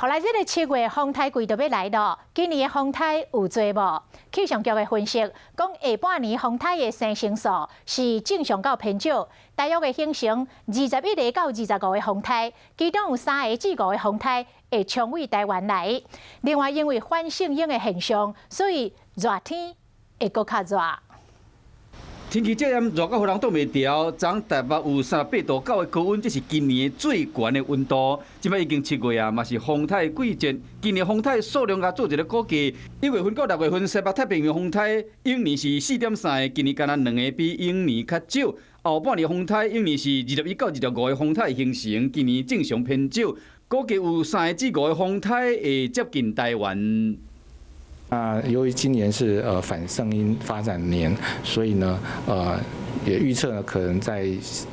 后来，这个7月风台季就要来了。今年的风台有多无？气象局的分析讲，下半年风台的生成数是正常到偏少，大约会形成21个到25个风台，其中有3个至5个风台会冲位台湾来。另外，因为反圣婴的现象，所以热天会搁较热。 天气这样热到互人挡袂牢，昨台北有38度9的高温，这是今年最高的温度。即摆已经7月啊，嘛是风台季节。今年风台数量啊做一个估计，1月份到6月份西北太平洋风台永年是4.3个，今年敢若2个比永年较少。后半年风台永年是21到25个风台形成，今年正常偏少，估计有3个至5个风台会接近台湾。 由于今年是反圣婴发展年，所以呢，也预测呢可能在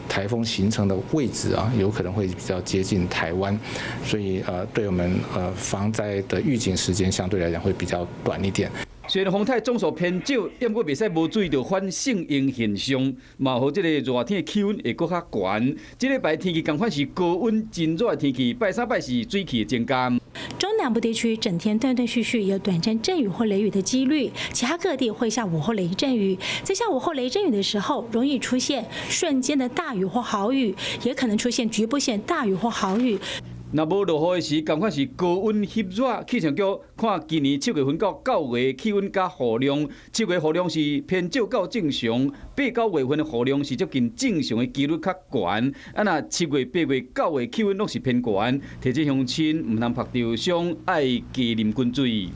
台风形成的位置啊，有可能会比较接近台湾，所以对我们防灾的预警时间相对来讲会比较短一点。 虽然风台总数偏少，但过袂使无注意到反圣婴现象，嘛，和这个热天的气温会搁较悬。这礼拜天气同款是高温真热的天气，拜三拜四水汽增加。中南部地区整天断断续续有短暂阵雨或雷雨的几率，其他各地会下午后雷阵雨。在下午后雷阵雨的时候，容易出现瞬间的大雨或豪雨，也可能出现局部性大雨或豪雨。 若无落雨的时，同款是高温湿热。气象局看今年7月份到9月气温加雨量，7月雨量是偏少到正常，8、9月份的雨量是接近正常的几率较悬。啊，若7月、8月、9月气温拢是偏悬，提醒乡亲唔通晒着伤，爱加啉滚水。